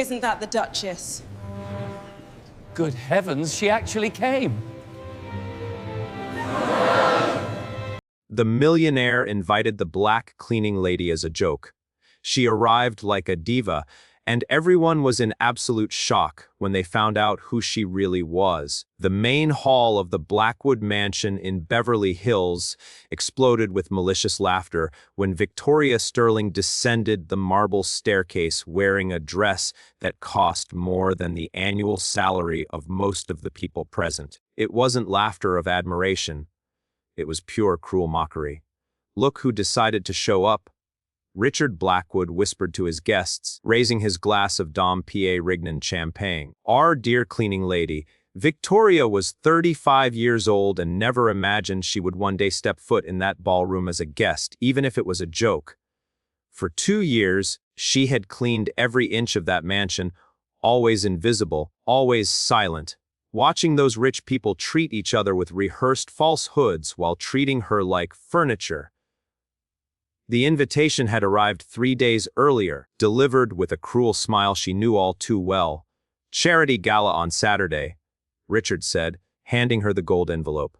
Isn't that the Duchess? Good heavens, she actually came. The millionaire invited the black cleaning lady as a joke. She arrived like a diva, and everyone was in absolute shock when they found out who she really was. The main hall of the Blackwood Mansion in Beverly Hills exploded with malicious laughter when Victoria Sterling descended the marble staircase wearing a dress that cost more than the annual salary of most of the people present. It wasn't laughter of admiration. It was pure cruel mockery. Look who decided to show up. Richard Blackwood whispered to his guests, raising his glass of Dom P.A. Rignan champagne. Our dear cleaning lady, Victoria was 35 years old and never imagined she would one day step foot in that ballroom as a guest, even if it was a joke. For 2 years, she had cleaned every inch of that mansion, always invisible, always silent, watching those rich people treat each other with rehearsed falsehoods while treating her like furniture. The invitation had arrived 3 days earlier, delivered with a cruel smile she knew all too well. Charity gala on Saturday, Richard said, handing her the gold envelope.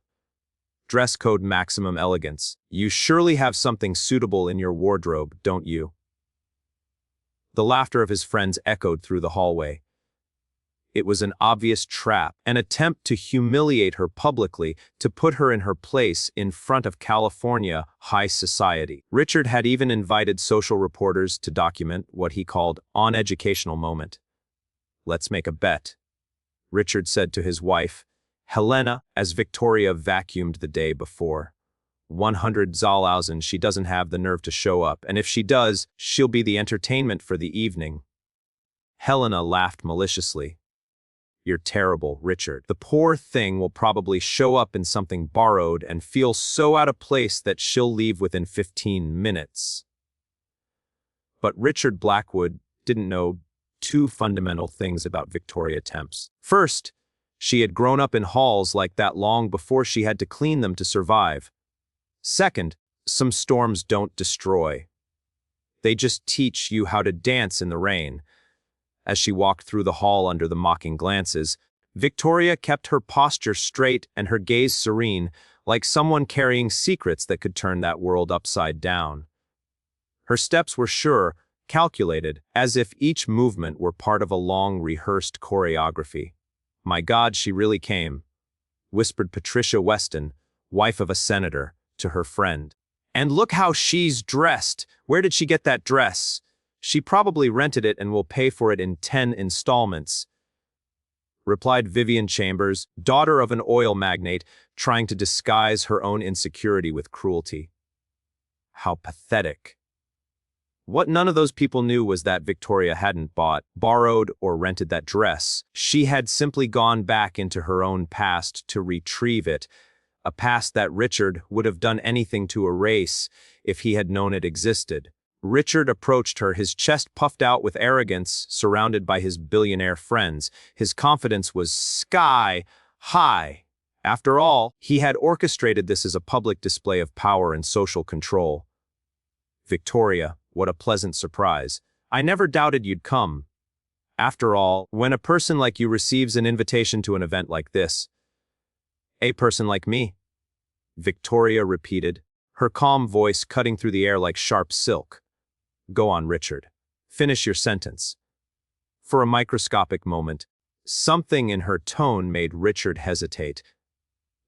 Dress code maximum elegance. You surely have something suitable in your wardrobe, don't you? The laughter of his friends echoed through the hallway. It was an obvious trap, an attempt to humiliate her publicly, to put her in her place in front of California high society. Richard had even invited social reporters to document what he called an educational moment. Let's make a bet, Richard said to his wife, Helena, as Victoria vacuumed the day before. 100 Zollausen, she doesn't have the nerve to show up, and if she does, she'll be the entertainment for the evening. Helena laughed maliciously. You're terrible, Richard. The poor thing will probably show up in something borrowed and feel so out of place that she'll leave within 15 minutes. But Richard Blackwood didn't know 2 fundamental things about Victoria Temps. First, she had grown up in halls like that long before she had to clean them to survive. Second, some storms don't destroy. They just teach you how to dance in the rain. As she walked through the hall under the mocking glances, Victoria kept her posture straight and her gaze serene, like someone carrying secrets that could turn that world upside down. Her steps were sure, calculated, as if each movement were part of a long rehearsed choreography. My God, she really came, whispered Patricia Weston, wife of a senator, to her friend. And look how she's dressed. Where did she get that dress? She probably rented it and will pay for it in 10 installments, replied Vivian Chambers, daughter of an oil magnate, trying to disguise her own insecurity with cruelty. How pathetic. What none of those people knew was that Victoria hadn't bought, borrowed, or rented that dress. She had simply gone back into her own past to retrieve it, a past that Richard would have done anything to erase if he had known it existed. Richard approached her, his chest puffed out with arrogance, surrounded by his billionaire friends. His confidence was sky high. After all, he had orchestrated this as a public display of power and social control. Victoria, what a pleasant surprise. I never doubted you'd come. After all, when a person like you receives an invitation to an event like this, a person like me, Victoria repeated, her calm voice cutting through the air like sharp silk. Go on, Richard. Finish your sentence. For a microscopic moment, something in her tone made Richard hesitate.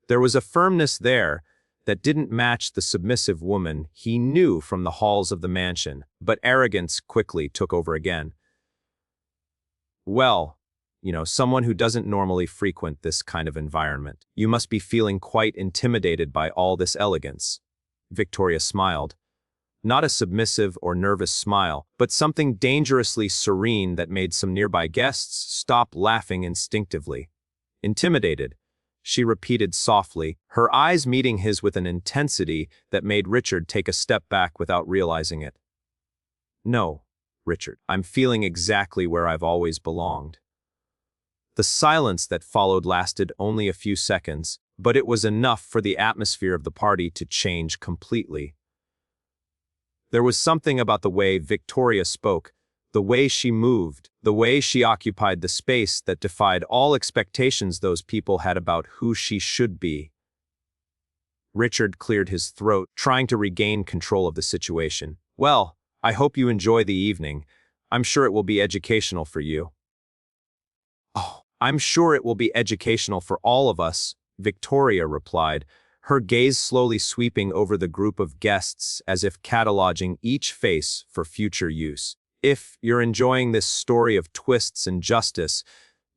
There was a firmness there that didn't match the submissive woman he knew from the halls of the mansion, but arrogance quickly took over again. Well, someone who doesn't normally frequent this kind of environment. You must be feeling quite intimidated by all this elegance. Victoria smiled. Not a submissive or nervous smile, but something dangerously serene that made some nearby guests stop laughing instinctively. Intimidated, she repeated softly, her eyes meeting his with an intensity that made Richard take a step back without realizing it. No, Richard, I'm feeling exactly where I've always belonged. The silence that followed lasted only a few seconds, but it was enough for the atmosphere of the party to change completely. There was something about the way Victoria spoke, The way she moved, the way she occupied the space that defied all expectations those people had about who she should be. Richard cleared his throat, trying to regain control of the situation. Well, I hope you enjoy the evening. I'm sure it will be educational for you. Oh, I'm sure it will be educational for all of us, Victoria replied, her gaze slowly sweeping over the group of guests as if cataloging each face for future use. If you're enjoying this story of twists and justice,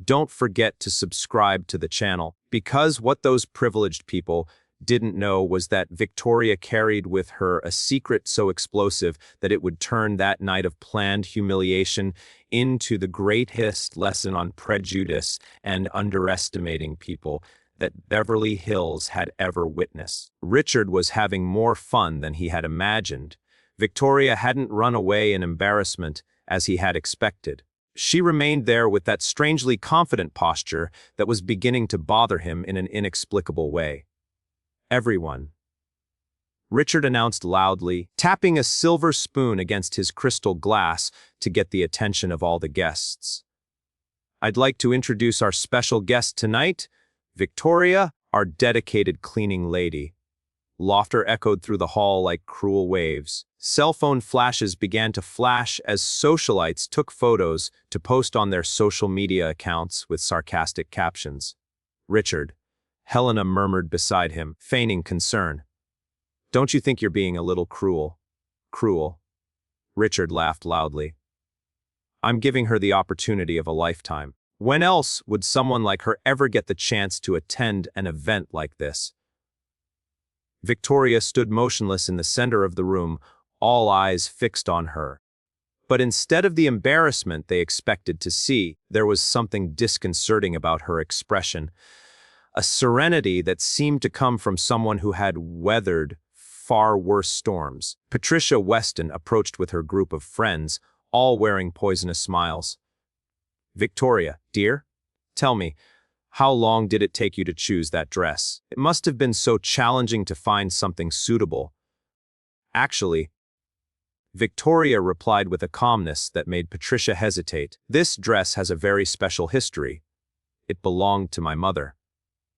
don't forget to subscribe to the channel, because what those privileged people didn't know was that Victoria carried with her a secret so explosive that it would turn that night of planned humiliation into the greatest lesson on prejudice and underestimating people that Beverly Hills had ever witnessed. Richard was having more fun than he had imagined. Victoria hadn't run away in embarrassment as he had expected. She remained there with that strangely confident posture that was beginning to bother him in an inexplicable way. Everyone, Richard announced loudly, tapping a silver spoon against his crystal glass to get the attention of all the guests. I'd like to introduce our special guest tonight, Victoria, our dedicated cleaning lady. Laughter echoed through the hall like cruel waves. Cell phone flashes began to flash as socialites took photos to post on their social media accounts with sarcastic captions. Richard, Helena murmured beside him, feigning concern. Don't you think you're being a little cruel? Cruel? Richard laughed loudly. I'm giving her the opportunity of a lifetime. When else would someone like her ever get the chance to attend an event like this? Victoria stood motionless in the center of the room, all eyes fixed on her. But instead of the embarrassment they expected to see, there was something disconcerting about her expression. A serenity that seemed to come from someone who had weathered far worse storms. Patricia Weston approached with her group of friends, all wearing poisonous smiles. Victoria, dear, tell me, how long did it take you to choose that dress? It must have been so challenging to find something suitable. Actually, Victoria replied with a calmness that made Patricia hesitate. This dress has a very special history. It belonged to my mother.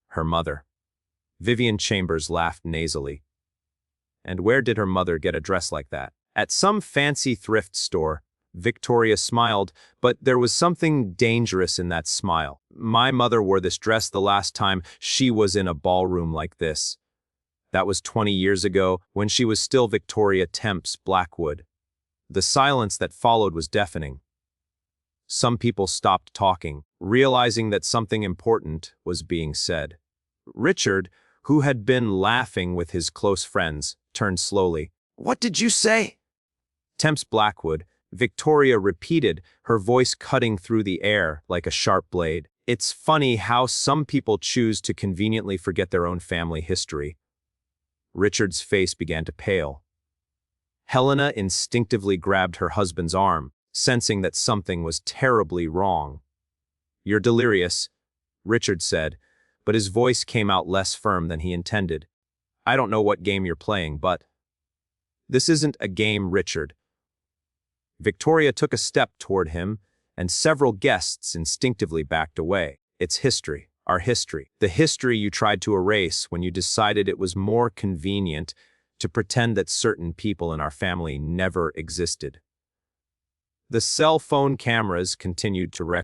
Her mother. Vivian Chambers laughed nasally. And where did her mother get a dress like that? At some fancy thrift store. Victoria smiled, but there was something dangerous in that smile. My mother wore this dress the last time she was in a ballroom like this. That was 20 years ago, when she was still Victoria Temps Blackwood. The silence that followed was deafening. Some people stopped talking, realizing that something important was being said. Richard, who had been laughing with his close friends, turned slowly. What did you say? Temps Blackwood, Victoria repeated, her voice cutting through the air like a sharp blade. It's funny how some people choose to conveniently forget their own family history. Richard's face began to pale. Helena instinctively grabbed her husband's arm, sensing that something was terribly wrong. You're delirious, Richard said, but his voice came out less firm than he intended. I don't know what game you're playing, but... This isn't a game, Richard. Victoria took a step toward him, and several guests instinctively backed away. It's history, our history. The history you tried to erase when you decided it was more convenient to pretend that certain people in our family never existed. The cell phone cameras continued to record